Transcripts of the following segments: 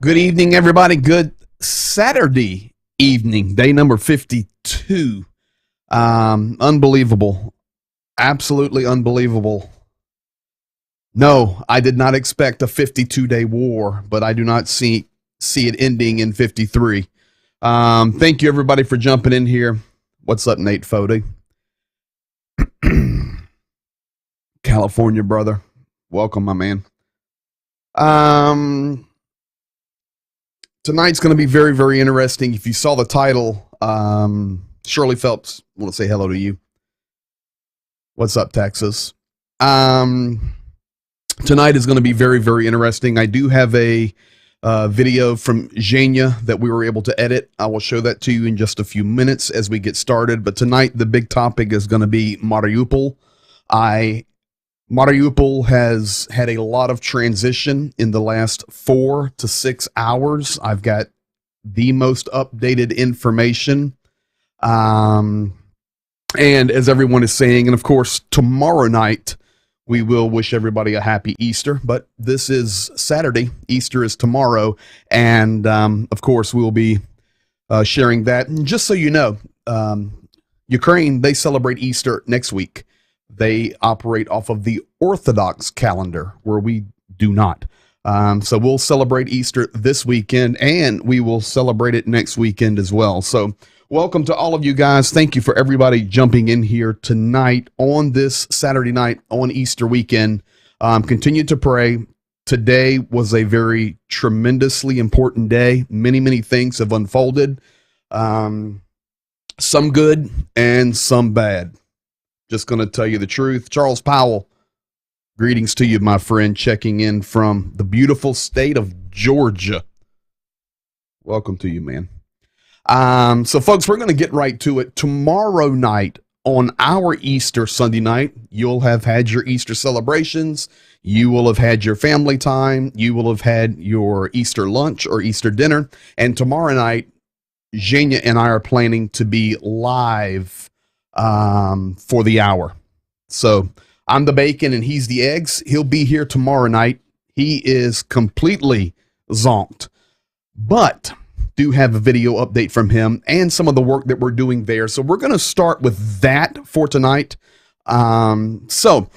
Good evening, everybody. Good Saturday evening, day number 52. Unbelievable. Absolutely unbelievable. No, I did not expect a 52-day war, but I do not see it ending in 53. Thank you, everybody, for jumping in here. What's up, Nate Fody? California, brother. Welcome, my man. Tonight's going to be very, very interesting. If you saw the title, Shirley Phelps, I want to say hello to you. What's up, Texas? Tonight is going to be very, very interesting. I do have a video from Zhenya that we were able to edit. I will show that to you in just a few minutes as we get started. But tonight, the big topic is going to be Mariupol. Mariupol has had a lot of transition in the last 4 to 6 hours. I've got the most updated information. And as everyone is saying, and of course, tomorrow night, we will wish everybody a happy Easter. But this is Saturday. Easter is tomorrow. And of course, we will be sharing that. And just so you know, Ukraine, they celebrate Easter next week. They operate off of the Orthodox calendar, where we do not. So we'll celebrate Easter this weekend, and we will celebrate it next weekend as well. So welcome to all of you guys. Thank you for everybody jumping in here tonight on this Saturday night on Easter weekend. Continue to pray. Today was a very tremendously important day. Many, many things have unfolded. Some good and some bad. Just going to tell you the truth. Charles Powell, greetings to you, my friend, checking in from the beautiful state of Georgia. Welcome to you, man. So, folks, we're going to get right to it. Tomorrow night, on our Easter Sunday night, you'll have had your Easter celebrations. You will have had your family time. You will have had your Easter lunch or Easter dinner. And tomorrow night, Zhenya and I are planning to be live for the hour. So I'm the bacon and he's the eggs. He'll be here tomorrow night. He is completely zonked. But do have a video update from him and some of the work that we're doing there. So we're going to start with that for tonight. So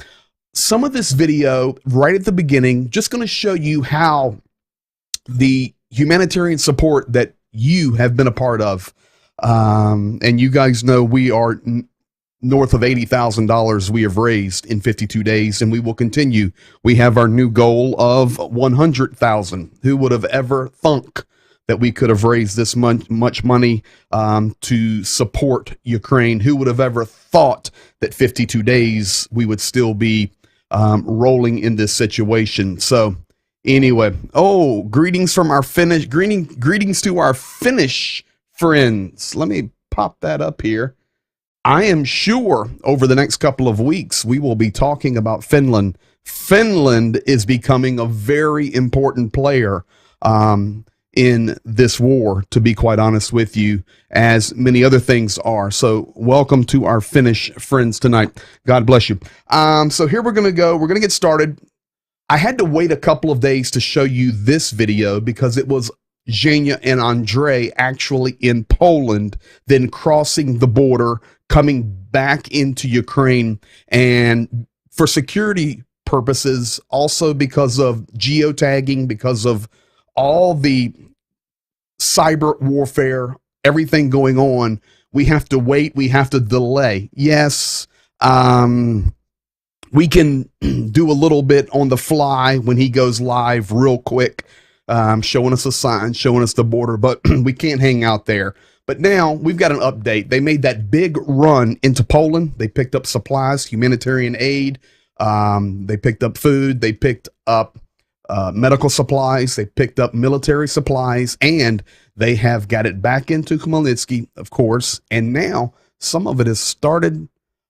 some of this video right at the beginning, just going to show you how the humanitarian support that you have been a part of. And you guys know we are north of $80,000 we have raised in 52 days, and we will continue. We have our new goal of 100,000. Who would have ever thunk that we could have raised this much money to support Ukraine? Who would have ever thought that 52 days we would still be rolling in this situation? So anyway, greetings from our greetings to our Finnish friends. Let me pop that up here. I am sure over the next couple of weeks, we will be talking about Finland. Finland is becoming a very important player in this war, to be quite honest with you, as many other things are. So welcome to our Finnish friends tonight. God bless you. So here we're going to go. We're going to get started. I had to wait a couple of days to show you this video because it was Zhenya and Andre actually in Poland, then crossing the border, coming back into Ukraine, and for security purposes, also because of geotagging, because of all the cyber warfare, everything going on, we have to wait, we have to delay. Yes, we can do a little bit on the fly when he goes live real quick, showing us a sign, showing us the border, but we can't hang out there. But now we've got an update. They made that big run into Poland. They picked up supplies, humanitarian aid. They picked up food. They picked up medical supplies. They picked up military supplies, and they have got it back into Khmelnytsky, of course. And now some of it has started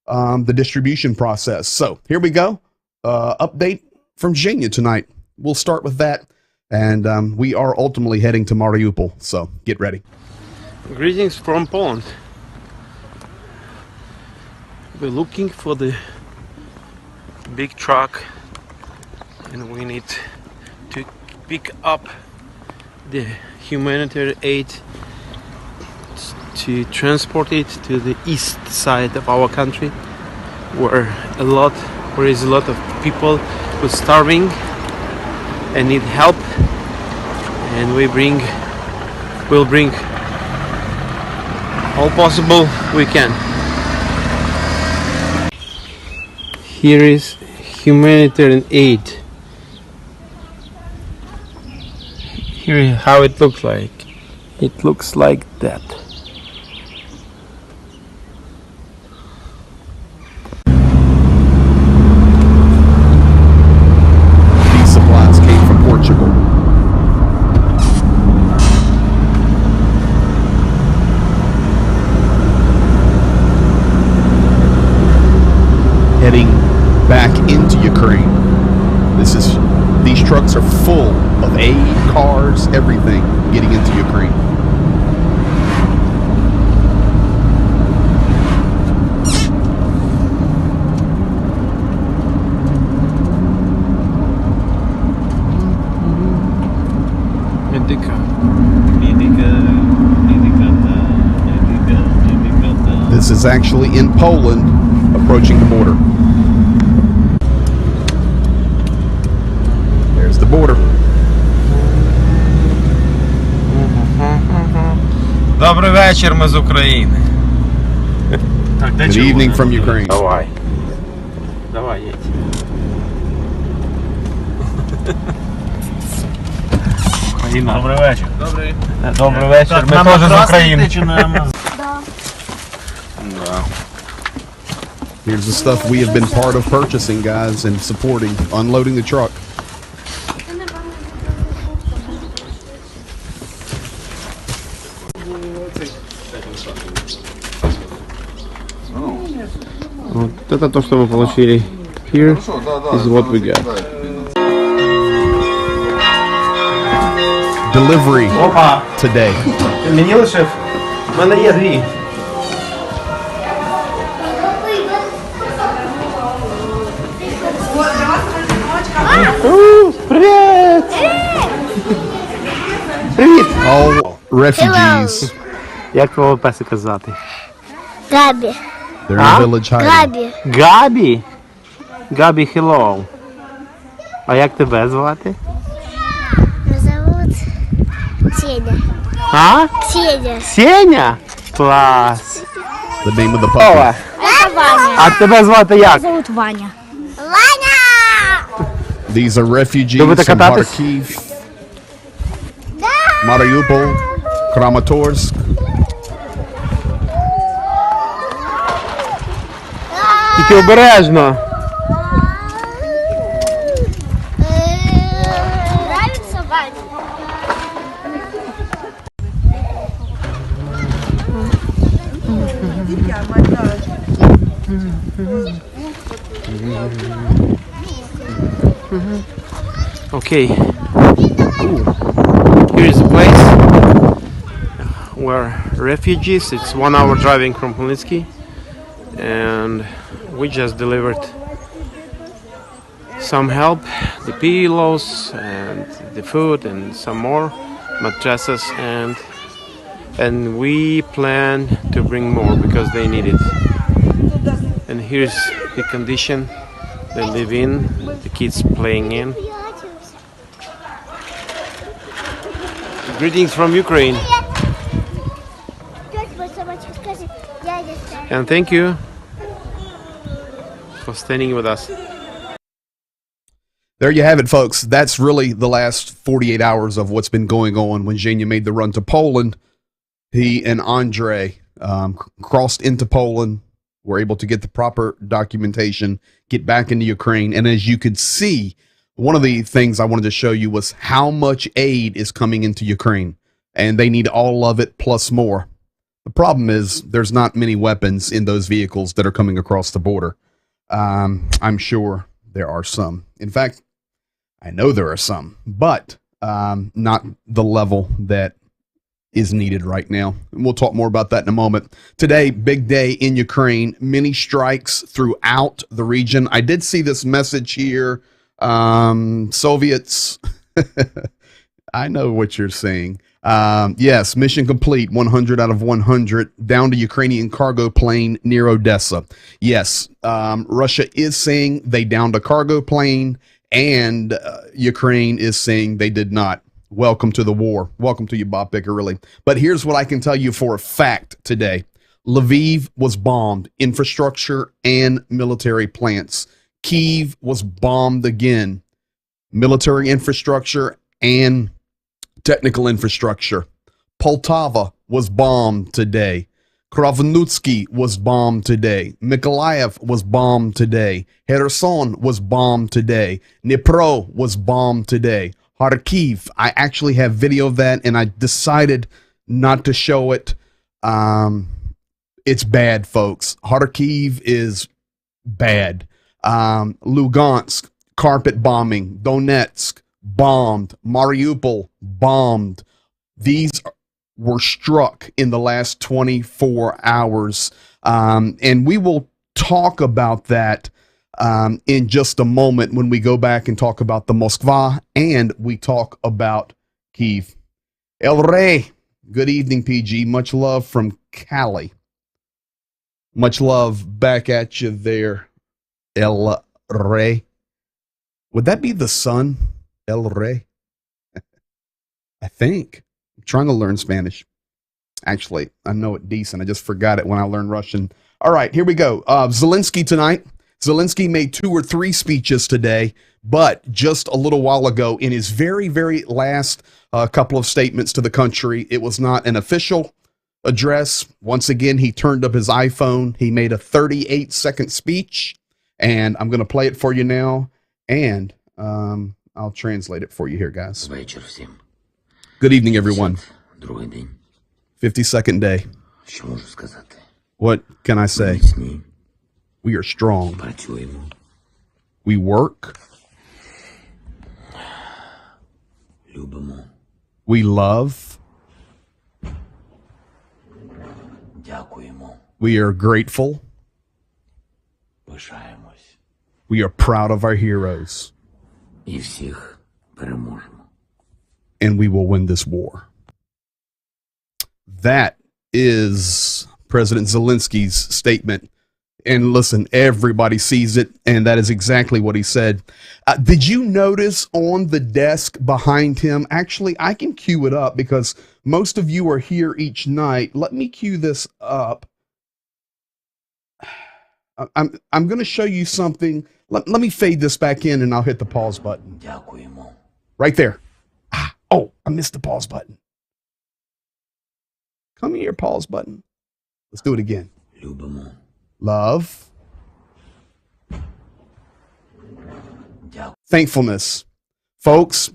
the distribution process. So here we go. Update from Zhenya tonight. We'll start with that. And we are ultimately heading to Mariupol. So get ready. Greetings from Poland. We're looking for the big truck, and we need to pick up the humanitarian aid to transport it to the east side of our country, where is a lot of people who are starving and need help, and we'll bring all possible we can. Here is humanitarian aid. Here is how it looks like. It looks like that. These supplies came from Portugal. Heading back into Ukraine. These trucks are full of aid, cars, everything getting into Ukraine. This is actually in Poland, approaching the border. There's the border. Добрий вечір, ми з України. Good evening from Ukraine. Давай. Давай, едь. Добрий вечір. Добрий вечір. Ми теж з України. Here's the stuff we have been part of purchasing, guys, and supporting, unloading the truck. Вот это то, что мы получили. Here is what we got. Delivery today. Мені лише. В мене є дві. Привіт! Привіт! All refugees. Як твого песика звати? Габи. They're in a village hiding. Габи. Габі? Габі, hello. А як тебе звати? Зовут Сеня. А? Сеня. Сеня? Клас. The name of the Ова. puppy. Это Ваня. А тебе звати як? Зовут Ваня. Ваня! These are refugees Любите from кататись? Kharkiv, Mariupol, Kramatorsk. Тільки обережно. Нравится Ваня? Okay. Here is a place where refugees. It's 1 hour driving from Khmelnytsky, and we just delivered some help, the pillows and the food and some more mattresses, and we plan to bring more because they need it. And here's the condition they live in, the kids playing in. Greetings from Ukraine, and thank you for standing with us. There you have it, folks. That's really the last 48 hours of what's been going on. When Zhenya made the run to Poland, he and Andre crossed into Poland, were able to get the proper documentation, get back into Ukraine. And as you could see, one of the things I wanted to show you was how much aid is coming into Ukraine. And they need all of it plus more. The problem is there's not many weapons in those vehicles that are coming across the border. I'm sure there are some. In fact, I know there are some, but not the level that is needed right now. And we'll talk more about that in a moment. Today, big day in Ukraine, many strikes throughout the region. I did see this message here. Soviets, I know what you're saying. Yes, mission complete, 100 out of 100, down to Ukrainian cargo plane near Odessa. Yes, Russia is saying they downed a cargo plane, and Ukraine is saying they did not. Welcome to the war. Welcome to you, Bob Picker, really. But here's what I can tell you for a fact today. Lviv was bombed, infrastructure and military plants. Kyiv was bombed again, military infrastructure and technical infrastructure. Poltava was bombed today. Krovnutsky was bombed today. Mykolaiv was bombed today. Kherson was bombed today. Dnipro was bombed today. Kharkiv, I actually have video of that, and I decided not to show it. It's bad, folks. Kharkiv is bad. Lugansk, carpet bombing. Donetsk, bombed. Mariupol, bombed. These were struck in the last 24 hours. And we will talk about that in just a moment when we go back and talk about the Moskva and we talk about Kyiv. El Rey, good evening, PG. Much love from Cali. Much love back at you there, El Rey. Would that be the sun, El Rey? I think. I'm trying to learn Spanish. Actually, I know it decent. I just forgot it when I learned Russian. All right, here we go. Zelensky tonight. Zelensky made 2 or 3 speeches today, but just a little while ago in his very, very last couple of statements to the country, it was not an official address. Once again, he turned up his iPhone. He made a 38-second speech, and I'm going to play it for you now, and I'll translate it for you here, guys. Good evening, everyone. 52nd day. What can I say? We are strong. We work. We love. We are grateful. We are proud of our heroes. And we will win this war. That is President Zelensky's statement. And listen, everybody sees it, and that is exactly what he said. Did you notice on the desk behind him? Actually, I can cue it up because most of you are here each night. Let me cue this up. I'm going to show you something. Let me fade this back in, and I'll hit the pause button. Right there. Oh, I missed the pause button. Come here, pause button. Let's do it again. Love. Thankfulness. Folks,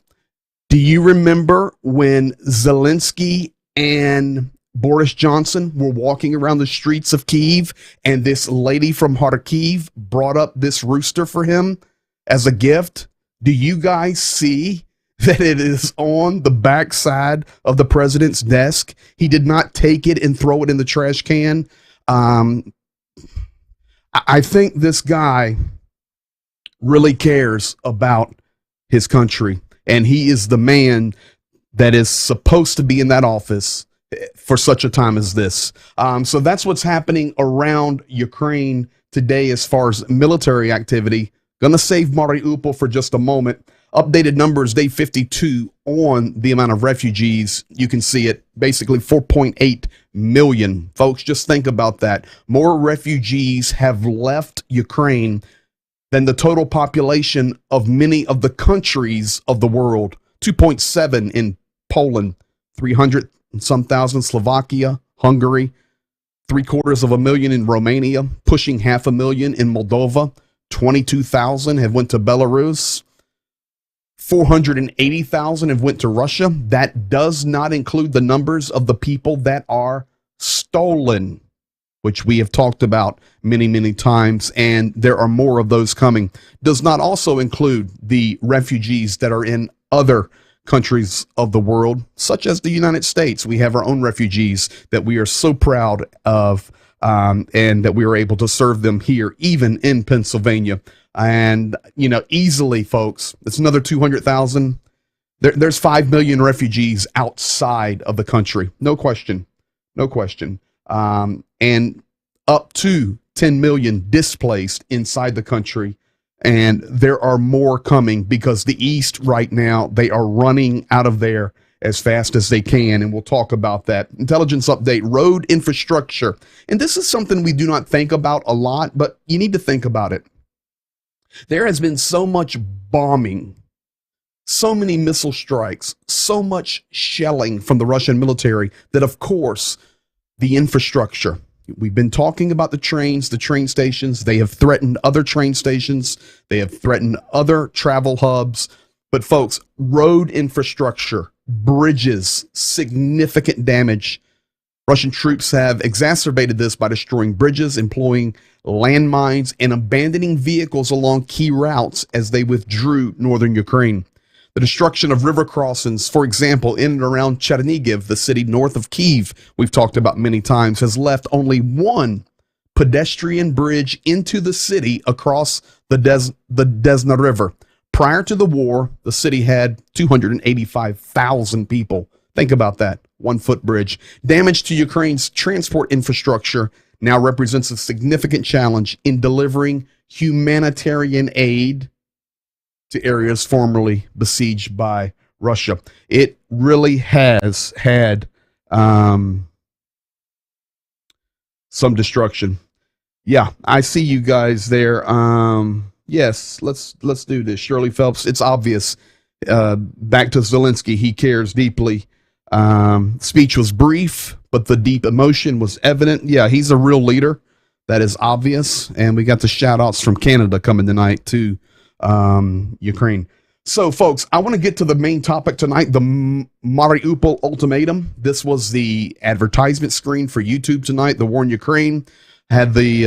do you remember when Zelensky and Boris Johnson were walking around the streets of Kyiv and this lady from Kharkiv brought up this rooster for him as a gift? Do you guys see that it is on the backside of the president's desk? He did not take it and throw it in the trash can. I think this guy really cares about his country, and he is the man that is supposed to be in that office for such a time as this. So that's what's happening around Ukraine today as far as military activity. Gonna save Mariupol for just a moment. Updated numbers, day 52 on the amount of refugees. You can see it, basically 4.8 million. Folks, just think about that. More refugees have left Ukraine than the total population of many of the countries of the world. 2.7 in Poland, 300 and some thousand Slovakia, Hungary, 750,000 in Romania, pushing 500,000 in Moldova, 22,000 have went to Belarus, 480,000 have went to Russia. That does not include the numbers of the people that are stolen, which we have talked about many, many times, and there are more of those coming. Does not also include the refugees that are in other countries of the world, such as the United States. We have our own refugees that we are so proud of, and that we are able to serve them here, even in Pennsylvania. And, easily, folks, it's another 200,000. There's 5 million refugees outside of the country. No question. No question. And up to 10 million displaced inside the country. And there are more coming because the East right now, they are running out of there as fast as they can. And we'll talk about that. Intelligence update, road infrastructure. And this is something we do not think about a lot, but you need to think about it. There has been so much bombing, so many missile strikes, so much shelling from the Russian military that, of course, the infrastructure. We've been talking about the train stations. They have threatened other train stations. They have threatened other travel hubs. But folks, road infrastructure, bridges, significant damage. Russian troops have exacerbated this by destroying bridges, employing landmines, and abandoning vehicles along key routes as they withdrew northern Ukraine. The destruction of river crossings, for example, in and around Chernihiv, the city north of Kyiv, we've talked about many times, has left only one pedestrian bridge into the city across the Desna River. Prior to the war, the city had 285,000 people. Think about that. 1-foot bridge. Damage to Ukraine's transport infrastructure now represents a significant challenge in delivering humanitarian aid to areas formerly besieged by Russia. It really has had some destruction. Yeah, I see you guys there. Yes, let's do this. Shirley Phelps, it's obvious. Back to Zelensky, he cares deeply. Speech was brief, but the deep emotion was evident. Yeah, he's a real leader. That is obvious. And we got the shout outs from Canada coming tonight to Ukraine. So, folks, I want to get to the main topic tonight, the Mariupol Ultimatum. This was the advertisement screen for YouTube tonight. The war in Ukraine had the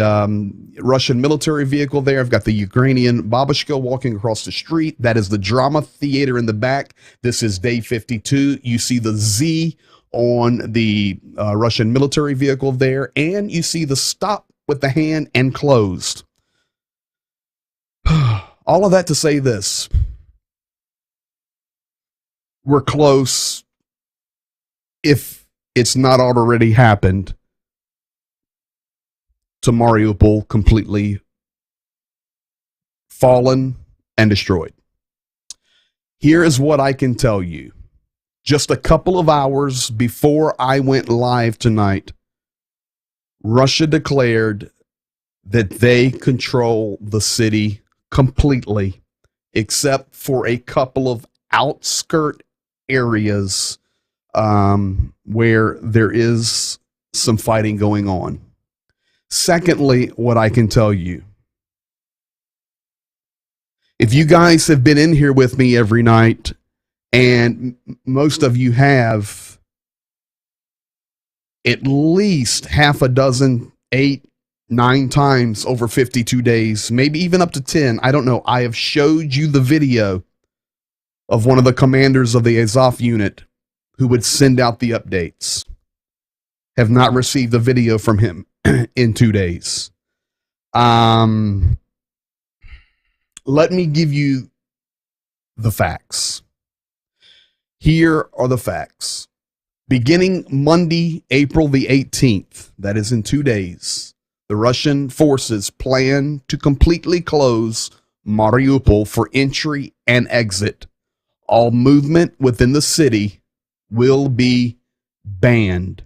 Russian military vehicle there. I've got the Ukrainian babushka walking across the street. That is the drama theater in the back. This is day 52. You see the Z on the Russian military vehicle there, and you see the stop with the hand and closed. All of that to say this. We're close, if it's not already happened to Mariupol completely fallen and destroyed. Here is what I can tell you. Just a couple of hours before I went live tonight, Russia declared that they control the city completely, except for a couple of outskirt areas where there is some fighting going on. Secondly, what I can tell you, if you guys have been in here with me every night, and most of you have, at least half a dozen, 8, 9 times over 52 days, maybe even up to 10, I don't know, I have showed you the video of one of the commanders of the Azov unit who would send out the updates. Have not received a video from him in 2 days. Let me give you the facts. Here are the facts. Beginning Monday, April the 18th, that is in 2 days, the Russian forces plan to completely close Mariupol for entry and exit. All movement within the city will be banned.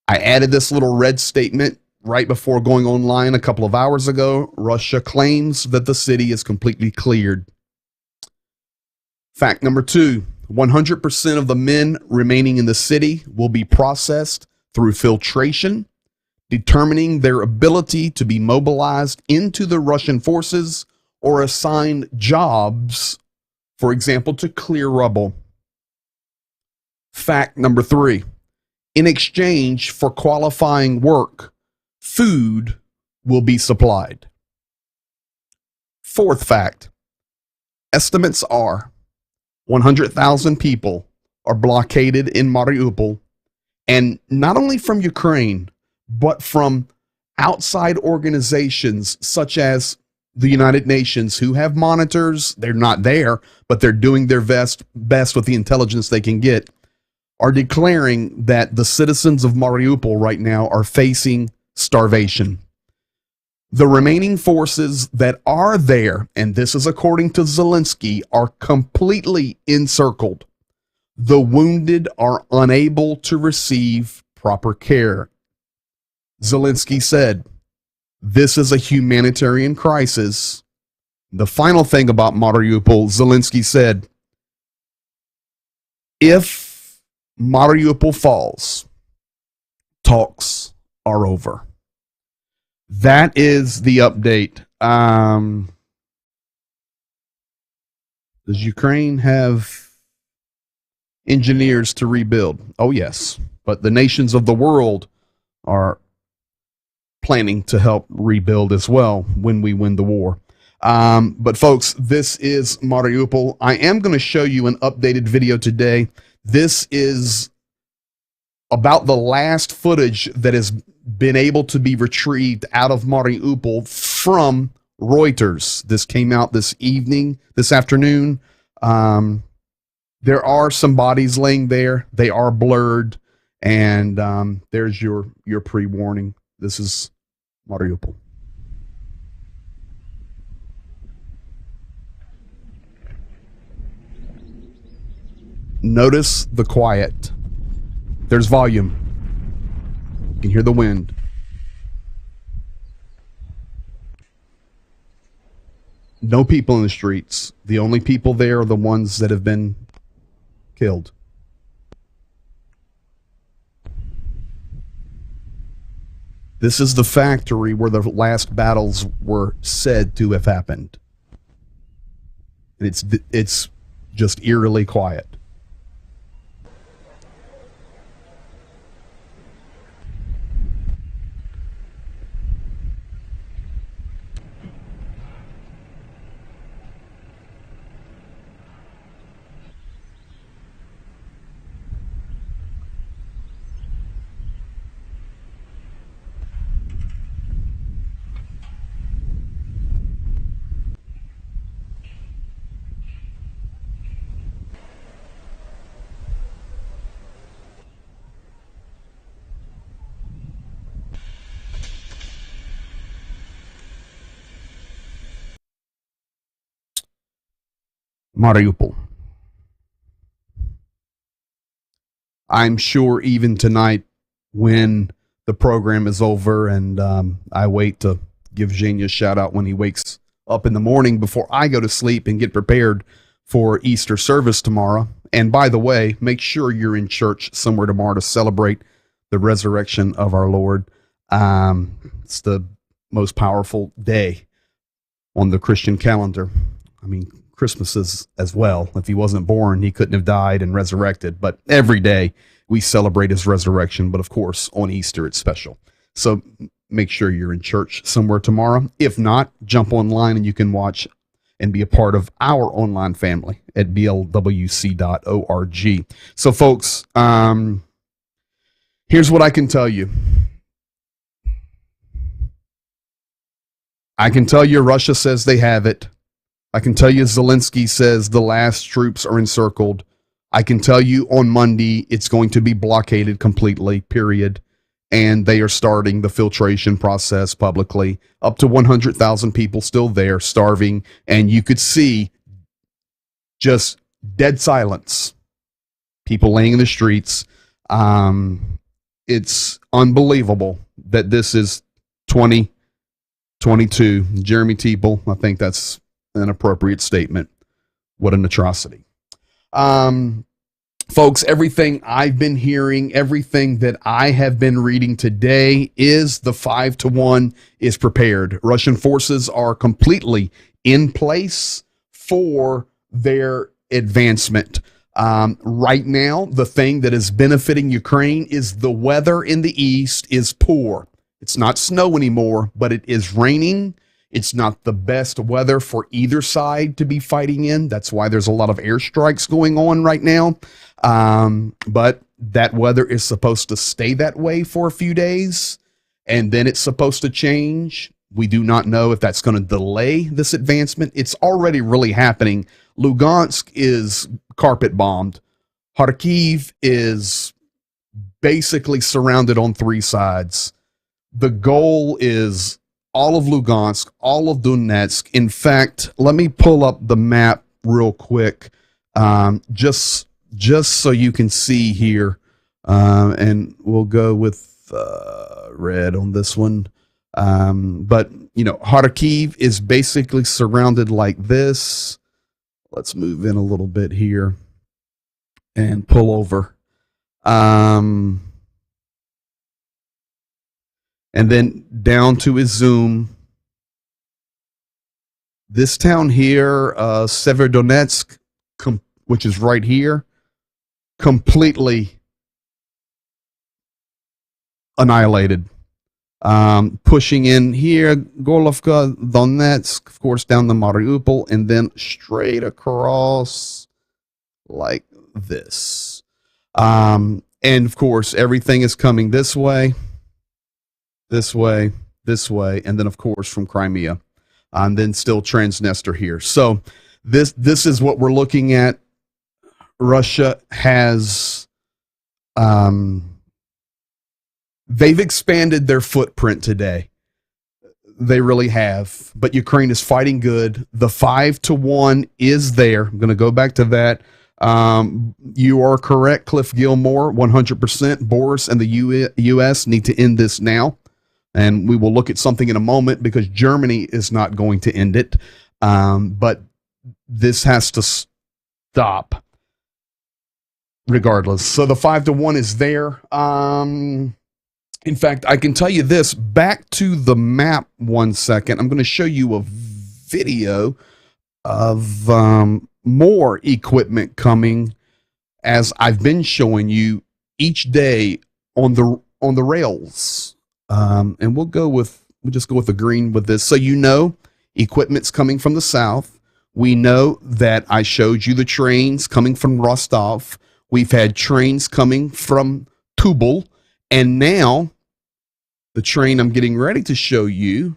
I added this little red statement right before going online a couple of hours ago. Russia claims that the city is completely cleared. Fact number 2, 100% of the men remaining in the city will be processed through filtration, determining their ability to be mobilized into the Russian forces or assigned jobs, for example, to clear rubble. Fact number 3, in exchange for qualifying work, food will be supplied. Fourth fact, estimates are 100,000 people are blockaded in Mariupol, and not only from Ukraine, but from outside organizations such as the United Nations, who have monitors. They're not there, but they're doing their best with the intelligence they can get, are declaring that the citizens of Mariupol right now are facing starvation. The remaining forces that are there, and this is according to Zelensky, are completely encircled. The wounded are unable to receive proper care. Zelensky said, this is a humanitarian crisis. The final thing about Mariupol, Zelensky said, if Mariupol falls, talks are over. That is the update. Does Ukraine have engineers to rebuild? Oh, yes. But the nations of the world are planning to help rebuild as well when we win the war. But folks, this is Mariupol. I am going to show you an updated video today. This is about the last footage that has been able to be retrieved out of Mariupol from Reuters. This came out this afternoon. There are some bodies laying there. They are blurred. And there's your pre-warning. This is Mariupol. Notice the quiet. There's volume. You can hear the wind. No people in the streets. The only people there are the ones that have been killed. This is the factory where the last battles were said to have happened. And it's just eerily quiet. Mariupol. I'm sure even tonight when the program is over and I wait to give Zhenya a shout out when he wakes up in the morning before I go to sleep and get prepared for Easter service tomorrow. And by the way, make sure you're in church somewhere tomorrow to celebrate the resurrection of our Lord. It's the most powerful day on the Christian calendar. I mean, Christmas is as well. If he wasn't born, he couldn't have died and resurrected. But every day we celebrate his resurrection. But of course, on Easter, it's special. So make sure you're in church somewhere tomorrow. If not, jump online and you can watch and be a part of our online family at blwc.org. So folks, here's what I can tell you. I can tell you Russia says they have it. I can tell you Zelensky says the last troops are encircled. I can tell you on Monday it's going to be blockaded completely, period. And they are starting the filtration process publicly. Up to 100,000 people still there, starving. And you could see just dead silence. People laying in the streets. It's unbelievable that this is 2022. Jeremy Teeple, I think that's an appropriate statement. What an atrocity. Folks, everything I've been hearing, everything that I have been reading today is the 5-1 is prepared. Russian forces are completely in place for their advancement. Right now, the thing that is benefiting Ukraine is the weather in the east is poor. It's not snow anymore, but it is raining. It's not the best weather for either side to be fighting in. That's why there's a lot of airstrikes going on right now. But that weather is supposed to stay that way for a few days, and then it's supposed to change. We do not know if that's going to delay this advancement. It's already really happening. Lugansk is carpet bombed. Kharkiv is basically surrounded on three sides. The goal is all of Lugansk, all of Donetsk. In fact, let me pull up the map real quick, just so you can see here, and we'll go with red on this one. But, you know, Kharkiv is basically surrounded like this. Let's move in a little bit here and pull over. And then down to Izum. This town here, Severodonetsk, which is right here, completely annihilated. Pushing in here, Golovka, Donetsk, of course, down to Mariupol, and then straight across like this. And of course, everything is coming this way, this way, this way, and then of course from Crimea, and then still Transnistria here. So this is what we're looking at. Russia has they've expanded their footprint today. They really have. But Ukraine is fighting good. The 5-1 is there. I'm going to go back to that. You are correct, Cliff Gilmore, 100%. Boris and the U.S. need to end this now. And we will look at something in a moment because Germany is not going to end it. But this has to stop regardless. So the 5-1 is there. In fact, I can tell you this. Back to the map 1 second. I'm going to show you a video of more equipment coming, as I've been showing you each day on the rails. And we'll just go with the green with this. So you know, equipment's coming from the south. We know that I showed you the trains coming from Rostov. We've had trains coming from Tubal, and now the train I'm getting ready to show you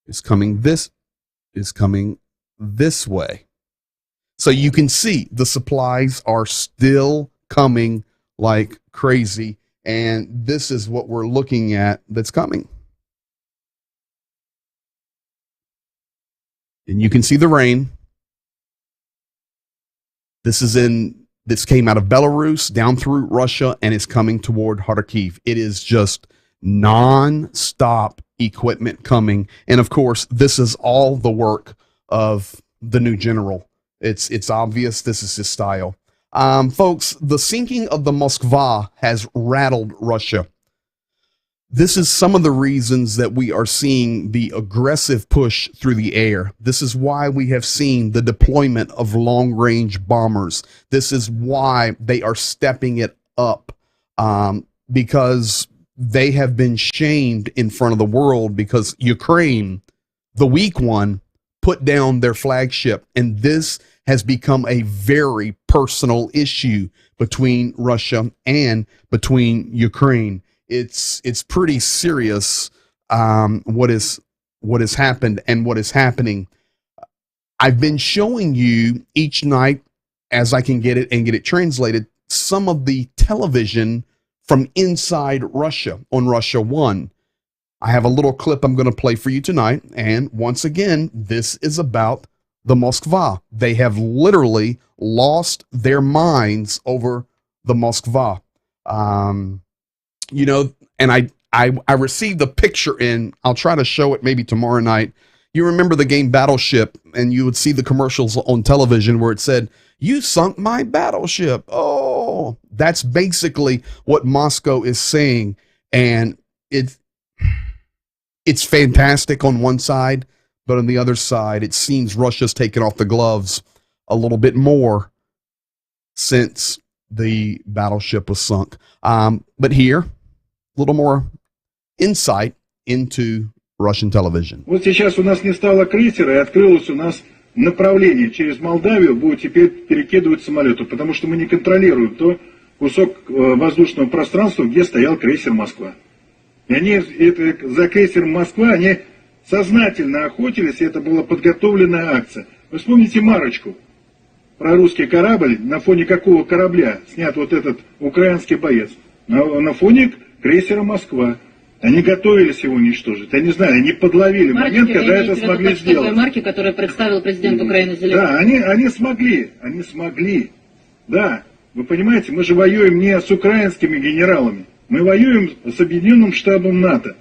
is coming this way. So you can see the supplies are still coming like crazy. And this is what we're looking at that's coming. And you can see the rain. This came out of Belarus down through Russia and is coming toward Kharkiv. It is just non-stop equipment coming. And of course, this is all the work of the new general. It's obvious this is his style. Folks, the sinking of the Moskva has rattled Russia. This is some of the reasons that we are seeing the aggressive push through the air. This is why we have seen the deployment of long-range bombers. This is why they are stepping it up, because they have been shamed in front of the world because Ukraine, the weak one, put down their flagship. And this has become a very personal issue between Russia and between Ukraine. It's pretty serious, what has happened and what is happening. I've been showing you each night, as I can get it and get it translated, some of the television from inside Russia on Russia 1. I have a little clip I'm going to play for you tonight. And once again, this is about the Moskva. They have literally lost their minds over the Moskva. You know, and I received a picture in, I'll try to show it maybe tomorrow night. You remember the game Battleship, and you would see the commercials on television where it said, "You sunk my battleship." Oh, that's basically what Moscow is saying. And it's fantastic on one side, but on the other side, it seems Russia's taken off the gloves a little bit more since the battleship was sunk. But here, a little more insight into Russian television. Вот сейчас у нас не стало крейсера, и открылось у нас направление через Молдавию, будет теперь перекидывать самолеты, потому что мы не контролируем то кусок воздушного пространства, где стоял крейсер «Москва». И они за крейсером «Москва» они сознательно охотились, и это была подготовленная акция. Вы вспомните «Марочку», про русский корабль, на фоне какого корабля снят вот этот украинский боец? На фоне крейсера «Москва». Они готовились его уничтожить. Они знали, они подловили момент, когда это смогли сделать. Марки, которые представил президент Украины Зеленский. Да, они смогли. Да, вы понимаете, мы же воюем не с украинскими генералами. Мы воюем с Объединенным штабом НАТО.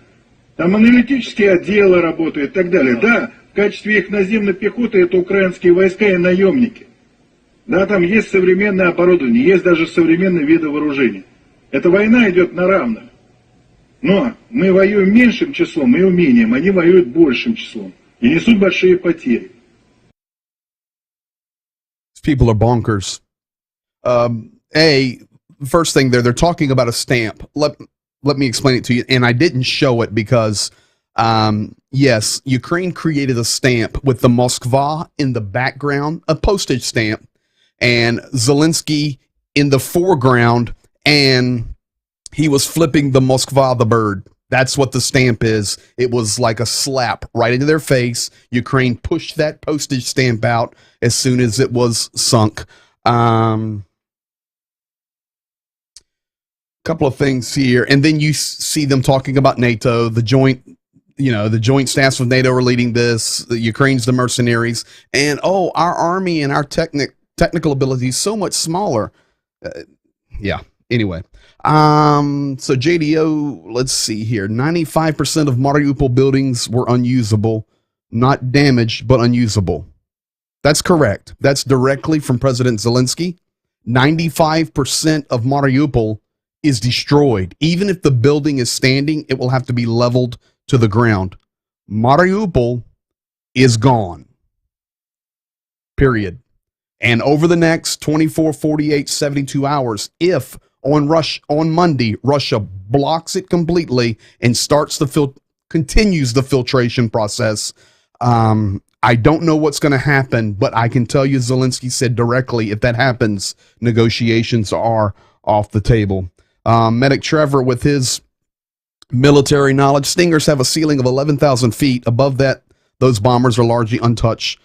Там аналитические отделы работают и так далее. Да, в качестве их наземной пехоты это украинские войска и наемники. Да, там есть современное оборудование, есть даже современные виды вооружения. Эта война идет на равных. Но мы воюем меньшим числом и умением, они воюют большим числом и несут большие потери. People are bonkers. First thing they're talking about a stamp. Let me explain it to you. And I didn't show it because, yes, Ukraine created a stamp with the Moskva in the background, a postage stamp, and Zelensky in the foreground, and he was flipping the Moskva the bird. That's what the stamp is. It was like a slap right into their face. Ukraine pushed that postage stamp out as soon as it was sunk. Couple of things here, and then you see them talking about NATO, the joint staffs of NATO are leading this. The Ukraine's the mercenaries, and our army and our technical ability is so much smaller. Anyway, so JDO, let's see here. 95% of Mariupol buildings were unusable, not damaged, but unusable. That's correct. That's directly from President Zelensky. 95% of Mariupol is destroyed. Even if the building is standing, it will have to be leveled to the ground. Mariupol is gone. Period. And over the next 24, 48, 72 hours, if on Monday, Russia blocks it completely and continues the filtration process. I don't know what's going to happen, but I can tell you Zelensky said directly, if that happens, negotiations are off the table. Medic Trevor, with his military knowledge, Stingers have a ceiling of 11,000 feet. Above that, those bombers are largely untouched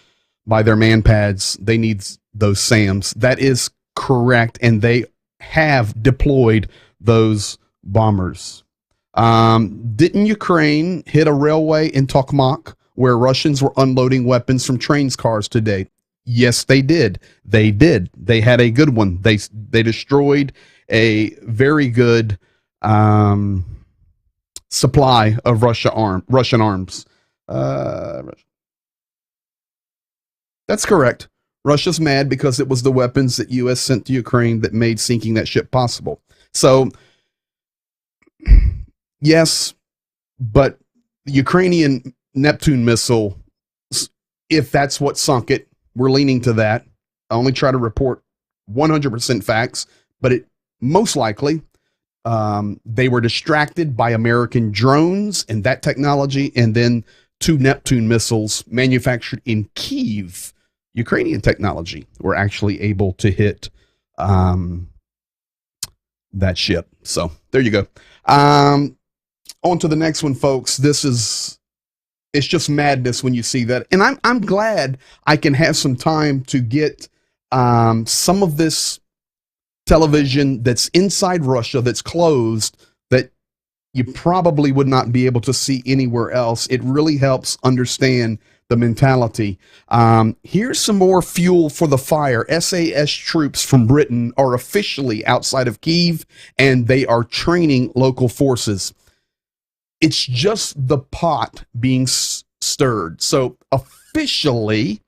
by their man pads. They need those SAMs. That is correct, and they have deployed those bombers. Didn't Ukraine hit a railway in Tokmak where Russians were unloading weapons from train cars today? Yes, they did. They did. They had a good one. They destroyed a very good supply of Russian arms. That's correct. Russia's mad because it was the weapons that U.S. sent to Ukraine that made sinking that ship possible. So, yes, but the Ukrainian Neptune missile, if that's what sunk it, we're leaning to that. I only try to report 100% facts, but it most likely they were distracted by American drones and that technology, and then 2 Neptune missiles manufactured in Kyiv, Ukrainian technology, were actually able to hit that ship. So there you go. On to the next one, folks. It's just madness when you see that. And I'm glad I can have some time to get some of this television that's inside Russia, that's closed, that you probably would not be able to see anywhere else. It really helps understand the mentality. Here's some more fuel for the fire. SAS troops from Britain are officially outside of Kyiv, and they are training local forces. It's just the pot being stirred. So officially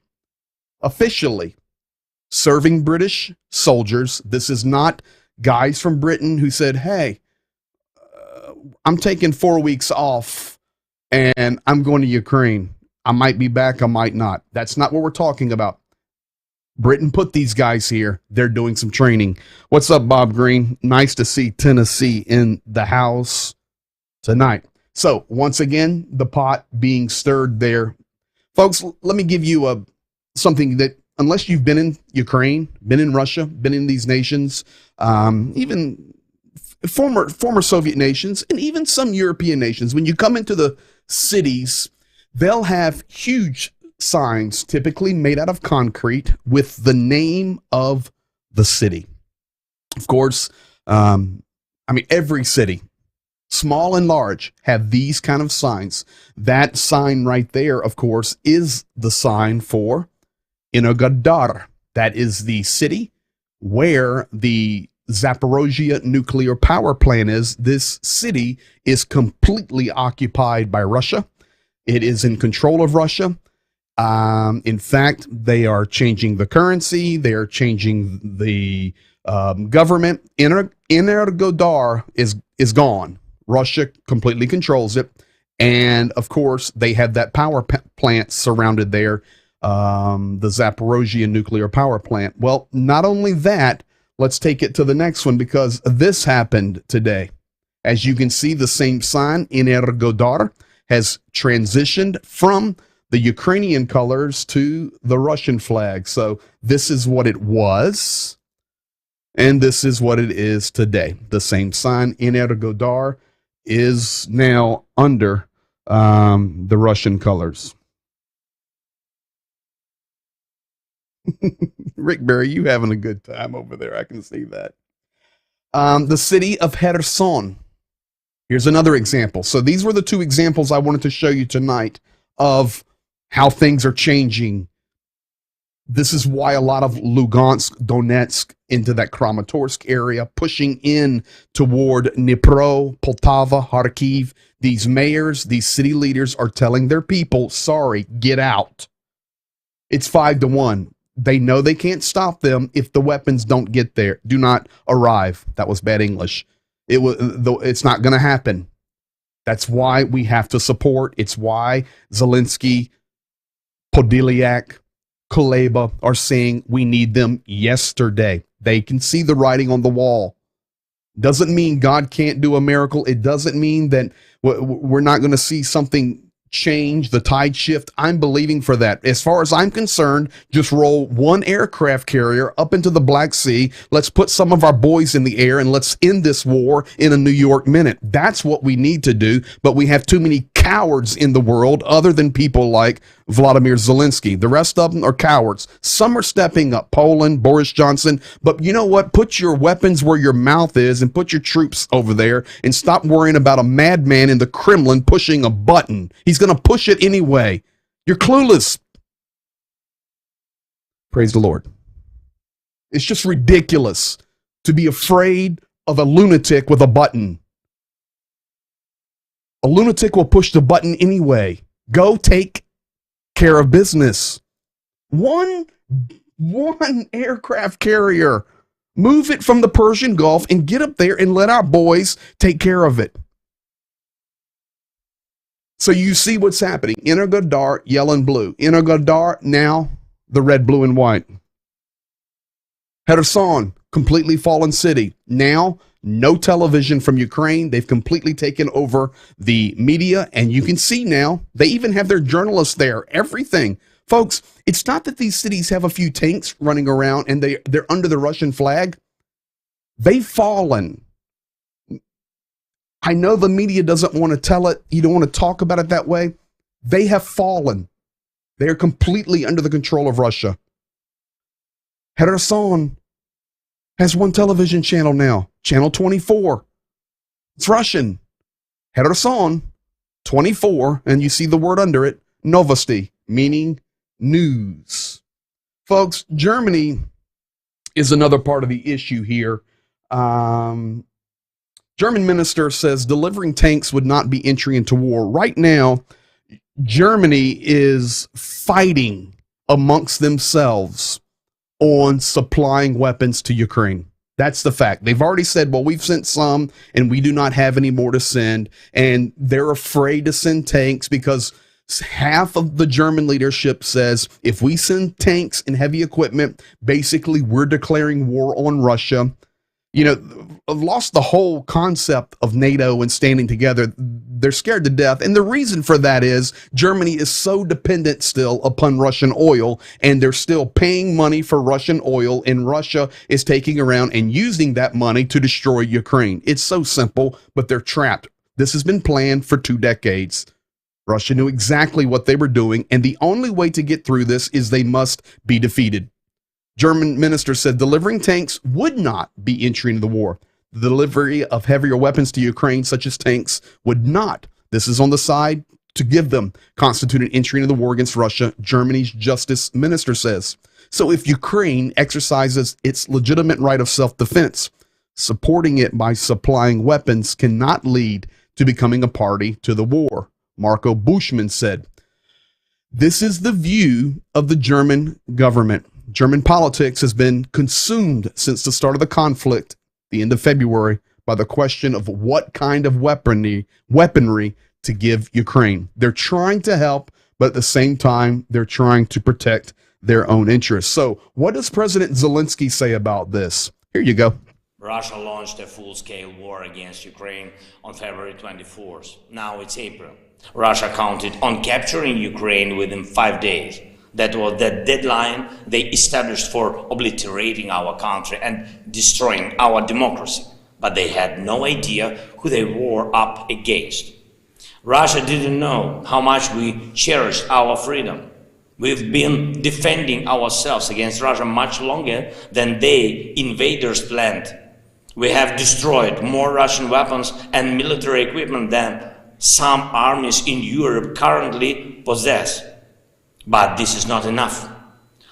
serving British soldiers. This is not guys from Britain who said, hey, I'm taking 4 weeks off and I'm going to Ukraine. I might be back, I might not. That's not what we're talking about. Britain put these guys here. They're doing some training. What's up, Bob Green? Nice to see Tennessee in the house tonight. So once again, the pot being stirred there. Folks, let me give you something that, unless you've been in Ukraine, been in Russia, been in these nations, even former Soviet nations, and even some European nations, when you come into the cities, they'll have huge signs, typically made out of concrete, with the name of the city. Of course, every city, small and large, have these kind of signs. That sign right there, of course, is the sign for Energodar. That is the city where the Zaporozhye nuclear power plant is. This city is completely occupied by Russia. It is in control of Russia. In fact, they are changing the currency. They are changing the government. Energodar is gone. Russia completely controls it. And of course, they have that power plant surrounded there, the Zaporozhye nuclear power plant. Well, not only that, let's take it to the next one, because this happened today. As you can see, the same sign, Energodar, has transitioned from the Ukrainian colors to the Russian flag. So this is what it was, and this is what it is today. The same sign, Energodar, is now under the Russian colors. Rick Berry, you having a good time over there. I can see that. The city of Kherson. Here's another example. So these were the 2 examples I wanted to show you tonight of how things are changing. This is why a lot of Lugansk, Donetsk, into that Kramatorsk area, pushing in toward Dnipro, Poltava, Kharkiv. These mayors, these city leaders are telling their people, sorry, get out. It's 5-1. They know they can't stop them if the weapons don't get there, do not arrive. That was bad English. It's not going to happen. That's why we have to support. It's why Zelensky, Podolyak, Kuleba are saying we need them yesterday. They can see the writing on the wall. Doesn't mean God can't do a miracle. It doesn't mean that we're not going to see something change, the tide shift. I'm believing for that. As far as I'm concerned, just roll 1 aircraft carrier up into the Black Sea. Let's put some of our boys in the air and let's end this war in a New York minute. That's what we need to do. But we have too many cowards in the world other than people like Vladimir Zelensky. The rest of them are cowards. Some are stepping up. Poland, Boris Johnson. But you know what? Put your weapons where your mouth is and put your troops over there and stop worrying about a madman in the Kremlin pushing a button. He's going to push it anyway. You're clueless. Praise the Lord. It's just ridiculous to be afraid of a lunatic with a button. A lunatic will push the button anyway. Go take care of business. One aircraft carrier. Move it from the Persian Gulf and get up there and let our boys take care of it. So you see what's happening. Energodar, yellow and blue. Energodar, now the red, blue, and white. Kherson, completely fallen city. Now, no television from Ukraine. They've completely taken over the media, and you can see now, they even have their journalists there, everything. Folks, it's not that these cities have a few tanks running around and they're under the Russian flag. They've fallen. I know the media doesn't want to tell it. You don't want to talk about it that way. They have fallen. They are completely under the control of Russia. Kherson has one television channel now, channel 24. It's Russian. Kherson 24, and you see the word under it, Novosti, meaning news. Folks, Germany is another part of the issue here. German minister says delivering tanks would not be entry into war. Right now, Germany is fighting amongst themselves on supplying weapons to Ukraine. That's the fact. They've already said, well, we've sent some and we do not have any more to send. And they're afraid to send tanks because half of the German leadership says if we send tanks and heavy equipment, basically we're declaring war on Russia. You know, I've lost the whole concept of NATO and standing together. They're scared to death. And the reason for that is Germany is so dependent still upon Russian oil, and they're still paying money for Russian oil, and Russia is taking around and using that money to destroy Ukraine. It's so simple, but they're trapped. This has been planned for 2 decades. Russia knew exactly what they were doing, and the only way to get through this is they must be defeated. German minister said delivering tanks would not be entry into the war. The delivery of heavier weapons to Ukraine, such as tanks, would not. This is on the side to give them constitute an entry into the war against Russia, Germany's justice minister says. So if Ukraine exercises its legitimate right of self-defense, supporting it by supplying weapons cannot lead to becoming a party to the war, Marco Buschmann said. This is the view of the German government. German politics has been consumed since the start of the conflict, the end of February, by the question of what kind of weaponry to give Ukraine. They're trying to help, but at the same time, they're trying to protect their own interests. So what does President Zelensky say about this? Here you go. Russia launched a full-scale war against Ukraine on February 24th. Now it's April. Russia counted on capturing Ukraine within 5 days. That was the deadline they established for obliterating our country and destroying our democracy. But they had no idea who they were up against. Russia didn't know how much we cherished our freedom. We've been defending ourselves against Russia much longer than they invaders planned. We have destroyed more Russian weapons and military equipment than some armies in Europe currently possess. But this is not enough.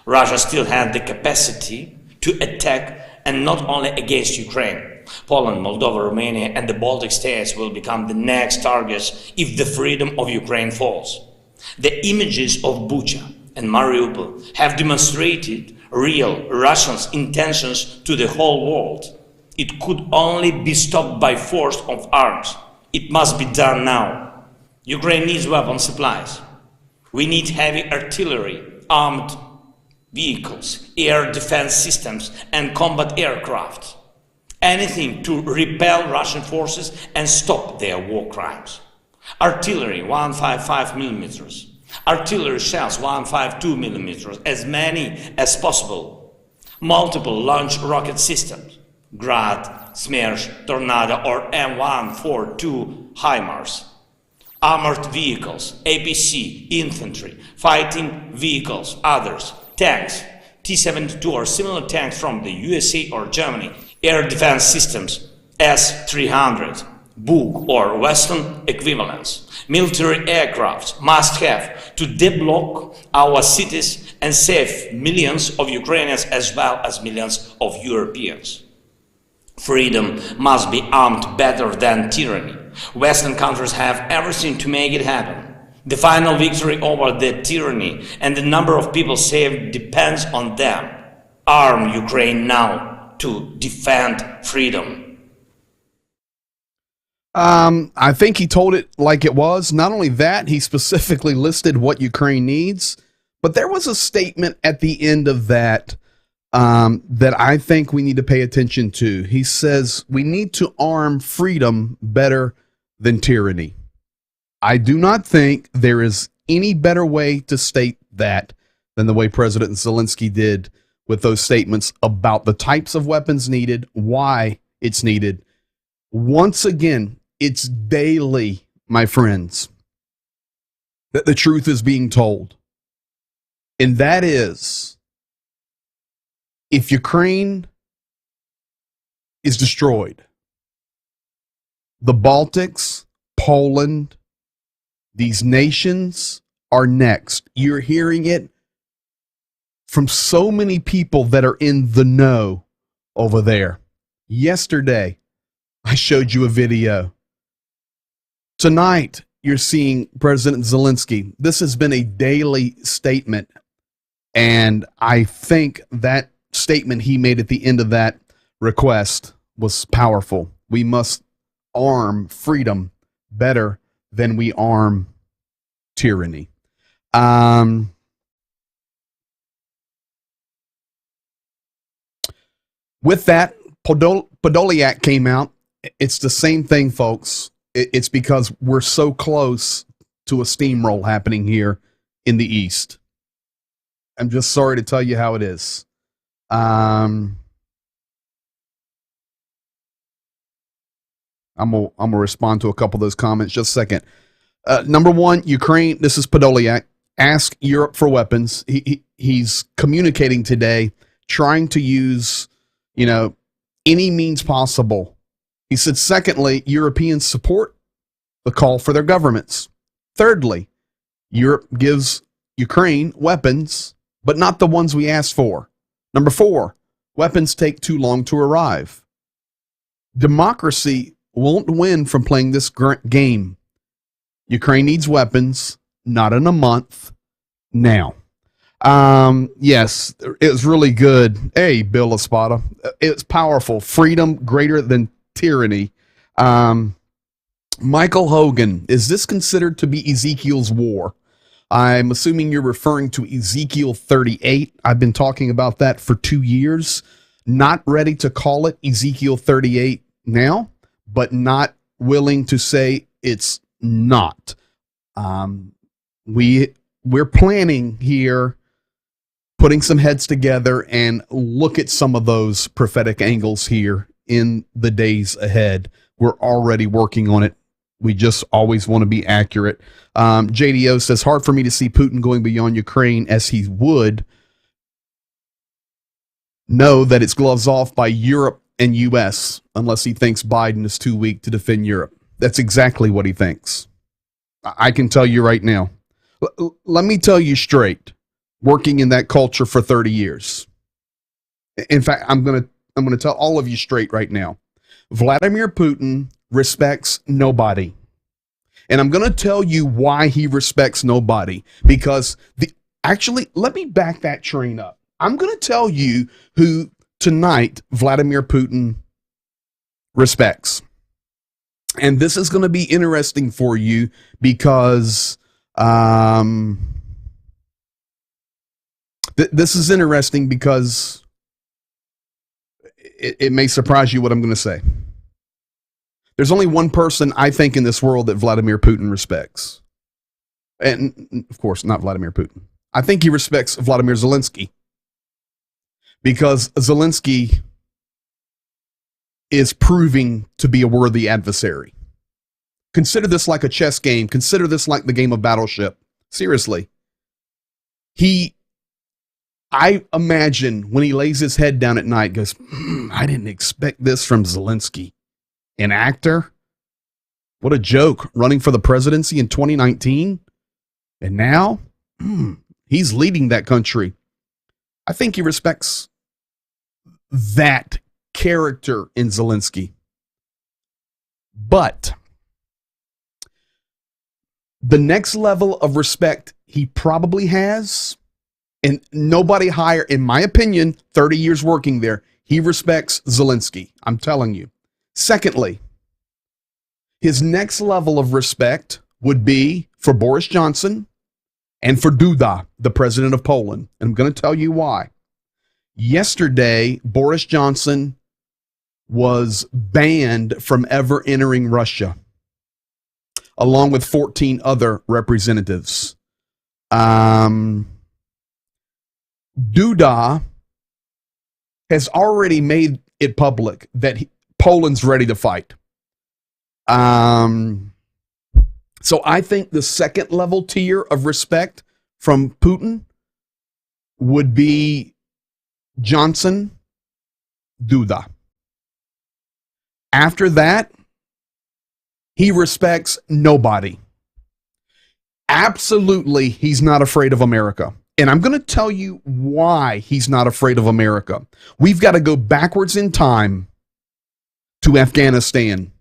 Russia still had the capacity to attack, and not only against Ukraine. Poland, Moldova, Romania and the Baltic states will become the next targets if the freedom of Ukraine falls. The images of Bucha and Mariupol have demonstrated real Russians' intentions to the whole world. It could only be stopped by force of arms. It must be done now. Ukraine needs weapon supplies. We need heavy artillery, armed vehicles, air defense systems and combat aircraft. Anything to repel Russian forces and stop their war crimes. Artillery 155 millimeters. Artillery shells 152 millimeters, as many as possible. Multiple launch rocket systems. Grad, Smersh, Tornado or M142 HIMARS. Armored vehicles, APC, infantry, fighting vehicles, others, tanks, T-72 or similar tanks from the USA or Germany, air defense systems, S-300, book or Western equivalents. Military aircrafts must have to deblock our cities and save millions of Ukrainians as well as millions of Europeans. Freedom must be armed better than tyranny. Western countries have everything to make it happen. The final victory over the tyranny and the number of people saved depends on them. Arm Ukraine now to defend freedom. I think he told it like it was. Not only that, he specifically listed what Ukraine needs, but there was a statement at the end of that that I think we need to pay attention to. He says we need to arm freedom better than tyranny. I do not think there is any better way to state that than the way President Zelensky did with those statements about the types of weapons needed, why it's needed. Once again, it's daily, my friends, that the truth is being told. And that is, if Ukraine is destroyed, the Baltics, Poland, these nations are next. You're hearing it from so many people that are in the know over there. Yesterday, I showed you a video. Tonight, you're seeing President Zelensky. This has been a daily statement, and I think that statement he made at the end of that request was powerful. We must arm freedom better than we arm tyranny. With that, Podolyak came out. It's the same thing, folks. It's because we're so close to a steamroll happening here in the East. I'm just sorry to tell you how it is. I'm gonna respond to a couple of those comments just a second. Number one, Ukraine. This is Podolyak. Ask Europe for weapons. He's communicating today, trying to use, any means possible. He said, secondly, Europeans support the call for their governments. Thirdly, Europe gives Ukraine weapons, but not the ones we asked for. Number four, weapons take too long to arrive. Democracy won't win from playing this game. Ukraine needs weapons, not in a month, now. Yes, it was really good. Hey, Bill Espada. It's powerful. Freedom greater than tyranny. Michael Hogan, is this considered to be Ezekiel's war? I'm assuming you're referring to Ezekiel 38. I've been talking about that for 2 years. Not ready to call it Ezekiel 38 now, but not willing to say it's not. We're planning here, putting some heads together and look at some of those prophetic angles here in the days ahead. We're already working on it. We just always want to be accurate. JDO says, hard for me to see Putin going beyond Ukraine as he would know that it's gloves off by Europe and U.S. unless he thinks Biden is too weak to defend Europe. That's exactly what he thinks. I can tell you right now. Let me tell you straight, working in that culture for 30 years. In fact, I'm going to tell all of you straight right now. Vladimir Putin respects nobody. And I'm going to tell you why he respects nobody. Because actually, let me back that train up. I'm going to tell you who tonight Vladimir Putin respects. And this is going to be interesting for you because this is interesting because it may surprise you what I'm going to say. There's only one person I think in this world that Vladimir Putin respects. And of course, not Vladimir Putin. I think he respects Vladimir Zelensky. Because Zelensky is proving to be a worthy adversary. Consider this like a chess game. Consider this like the game of Battleship. Seriously. I imagine when he lays his head down at night, goes, I didn't expect this from Zelensky. An actor, What a joke, running for the presidency in 2019. And now he's leading that country. I think he respects that character in Zelensky. But the next level of respect he probably has, and nobody higher, in my opinion, 30 years working there, he respects Zelensky. I'm telling you. Secondly, his next level of respect would be for Boris Johnson and for Duda, the president of Poland. And I'm going to tell you why. Yesterday, Boris Johnson was banned from ever entering Russia, along with 14 other representatives. Duda has already made it public that Poland's ready to fight. So I think the second level tier of respect from Putin would be Johnson, Duda. After that, he respects nobody. Absolutely, he's not afraid of America. And I'm going to tell you why he's not afraid of America. We've got to go backwards in time to Afghanistan,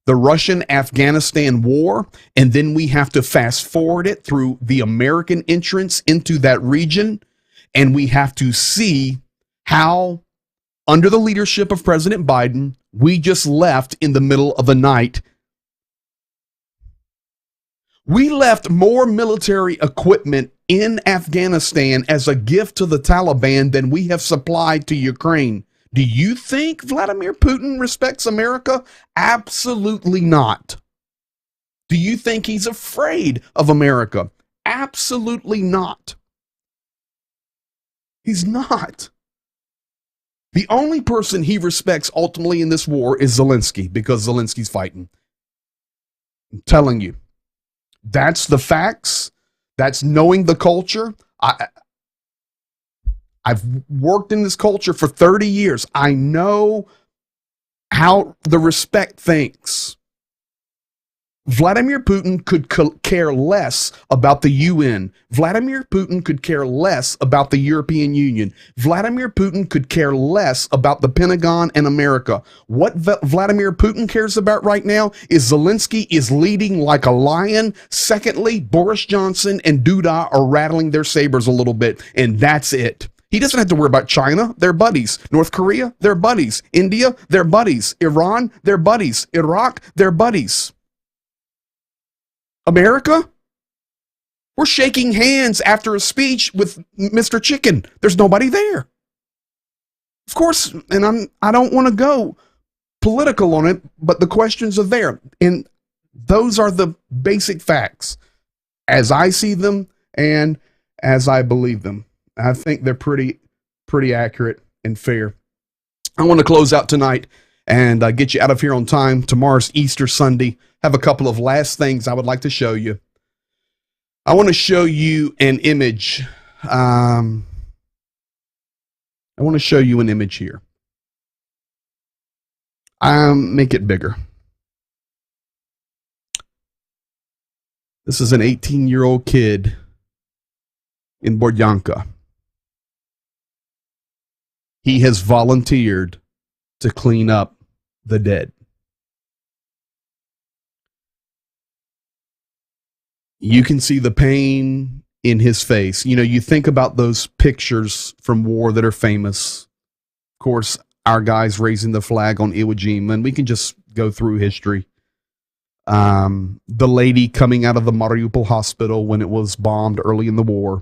the Russian-Afghanistan war, and then we have to fast forward it through the American entrance into that region, and we have to see how, under the leadership of President Biden, we just left in the middle of the night. We left more military equipment in Afghanistan as a gift to the Taliban than we have supplied to Ukraine. Do you think Vladimir Putin respects America? Absolutely not. Do you think he's afraid of America? Absolutely not. He's not. The only person he respects ultimately in this war is Zelensky, because Zelensky's fighting. I'm telling you. That's the facts. That's knowing the culture. I've worked in this culture for 30 years. I know how the respect thinks. Vladimir Putin could care less about the UN. Vladimir Putin could care less about the European Union. Vladimir Putin could care less about the Pentagon and America. What Vladimir Putin cares about right now is Zelensky is leading like a lion. Secondly, Boris Johnson and Duda are rattling their sabers a little bit, and that's it. He doesn't have to worry about China. They're buddies. North Korea, they're buddies. India, they're buddies. Iran, they're buddies. Iraq, they're buddies. America? We're shaking hands after a speech with Mr. Chicken. There's nobody there. Of course, and I don't want to go political on it, but the questions are there. And those are the basic facts as I see them and as I believe them. I think they're pretty accurate and fair. I want to close out tonight and get you out of here on time. Tomorrow's Easter Sunday. Have a couple of last things I would like to show you. I want to show you an image. I want to show you an image here. Make it bigger. This is an 18-year-old kid in Boryanka. He has volunteered to clean up the dead. You can see the pain in his face. You know, you think about those pictures from war that are famous. Of course, our guys raising the flag on Iwo Jima, and we can just go through history. The lady coming out of the Mariupol hospital when it was bombed early in the war.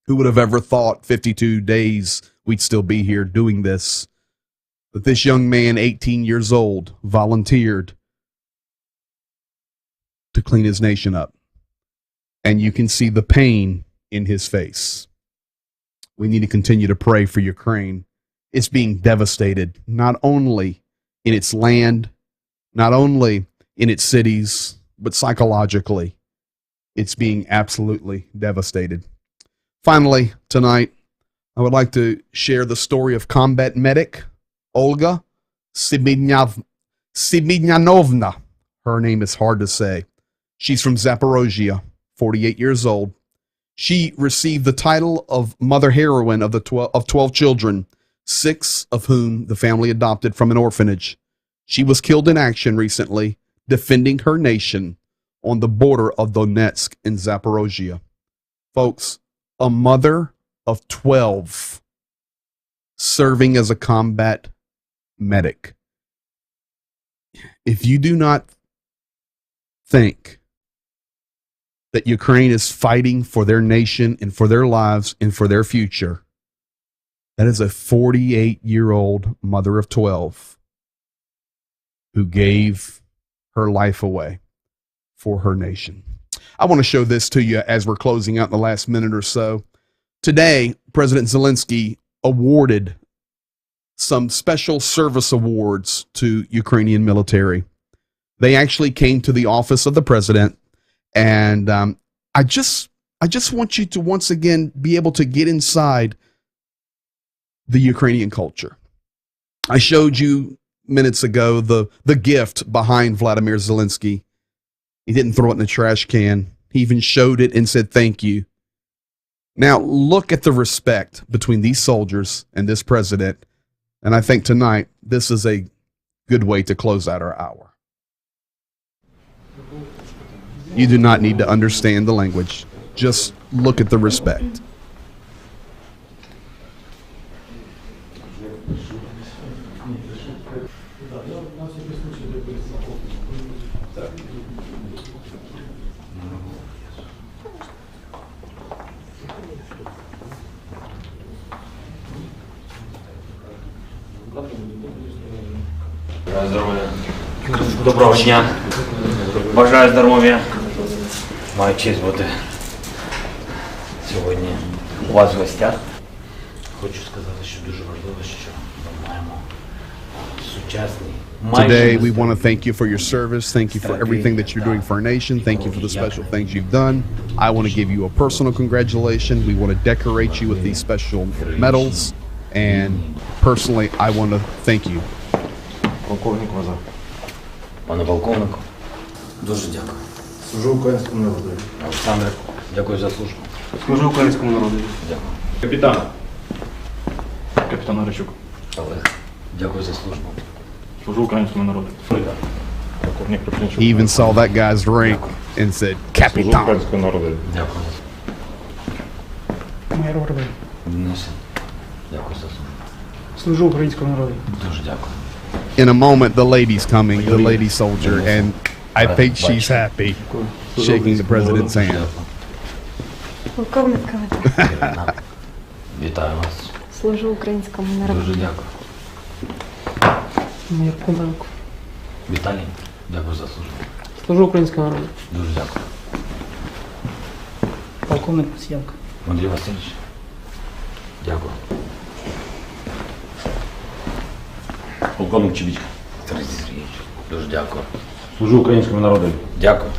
Who would have ever thought 52 days we'd still be here doing this? But this young man, 18 years old, volunteered to clean his nation up. And you can see the pain in his face. We need to continue to pray for Ukraine. It's being devastated, not only in its land, not only in its cities, but psychologically. It's being absolutely devastated. Finally, tonight, I would like to share the story of combat medic Olga Simidyanovna. Her name is hard to say. She's from Zaporozhye, 48 years old. She received the title of mother heroine of 12 children, 6 of whom the family adopted from an orphanage. She was killed in action recently, defending her nation on the border of Donetsk and Zaporozhye. Folks, a mother of 12 serving as a combat medic. If you do not think that Ukraine is fighting for their nation and for their lives and for their future, that is a 48-year-old mother of 12 who gave her life away for her nation. I want to show this to you as we're closing out in the last minute or so. Today, President Zelensky awarded some special service awards to Ukrainian military. They actually came to the office of the president, and I just want you to once again be able to get inside the Ukrainian culture. I showed you minutes ago the gift behind Vladimir Zelensky. He didn't throw it in the trash can. He even showed it and said thank you. Now look at the respect between these soldiers and this president. And I think tonight this is a good way to close out our hour. You do not need to understand the language. Just look at the respect. Доброго дня. Бажаю здоров'я. Маю честь бути сьогодні у вас в гостях. Хочу сказати, що дуже важливо, що ми маємо сучасний. Today, we want to thank you for your service. Thank you for everything that you're doing for our nation. Thank you for the special things you've done. I want to give you a personal congratulations. We want to decorate you with these special medals. And personally, I want to thank you. Полковник Ваза. Пане полковнику, дуже дякую. Служу українському народу. Олександре, дякую за службу. Служу українському народу. Дякую. Капітан. Капітан Грищук. Олег, дякую за службу. Служу українському народу. Полковник Припинчук. He even saw that guy's rank and said, Служу Capitan. українському народу. Дякую. Майор Гордей. Денисин, дякую за службу. Служу українському народу. Дуже дякую. In a moment, the lady's coming, the lady soldier, and I think she's happy, shaking the president's hand. Полковник Кавета. Ірина, вітаю вас. Служу українському народу. Дуже дякую. Майор Кубенко. Віталій, дякую за службу. Служу українському народу. Дуже дякую. Полковник Посєвка. Андрій Васильович, дякую. Полковник Чебічка. Сергій Сергійович, дуже дякую. Служу українському народу. Дякую.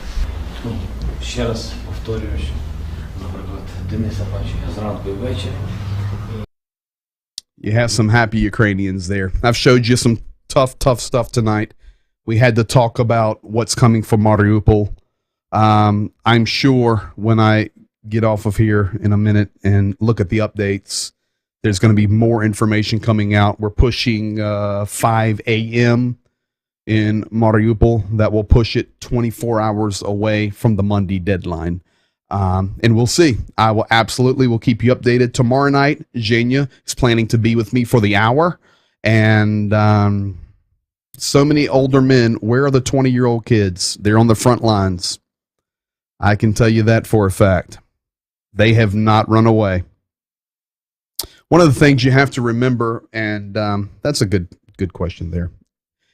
Ще раз повторюю, що, наприклад, Дениса бачу я зранку і ввечері. You have some happy Ukrainians there. I've showed you some tough stuff tonight. We had to talk about what's coming for Mariupol. I'm sure when I get off of here in a minute and look at the updates, there's going to be more information coming out. We're pushing 5 a.m. in Mariupol. That will push it 24 hours away from the Monday deadline. And we'll see. I will absolutely will keep you updated. Tomorrow night, Zhenya is planning to be with me for the hour. And so many older men. Where are the 20-year-old kids? They're on the front lines. I can tell you that for a fact. They have not run away. One of the things you have to remember, and that's a good question there.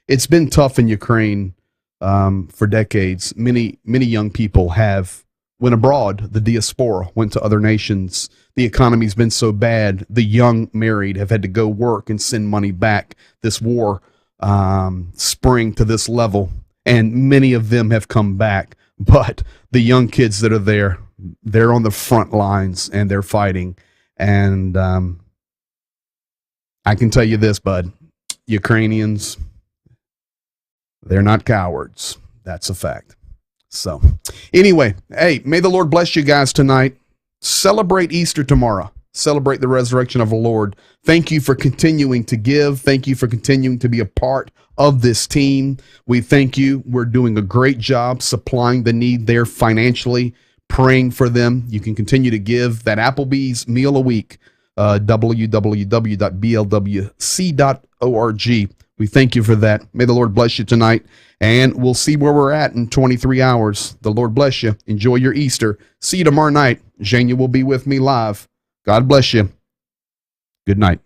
It's been tough in Ukraine for decades. Many young people have went abroad. The diaspora went to other nations. The economy's been so bad. The young married have had to go work and send money back. This war spring to this level, and many of them have come back. But the young kids that are there, they're on the front lines and they're fighting. And I can tell you this, bud, Ukrainians, they're not cowards. That's a fact. So anyway, hey, may the Lord bless you guys tonight. Celebrate Easter tomorrow. Celebrate the resurrection of the Lord. Thank you for continuing to give. Thank you for continuing to be a part of this team. We thank you. We're doing a great job supplying the need there financially, praying for them. You can continue to give that Applebee's meal a week, www.blwc.org. We thank you for that. May the Lord bless you tonight, and we'll see where we're at in 23 hours. The Lord bless you. Enjoy your Easter. See you tomorrow night. Zhenya will be with me live. God bless you. Good night.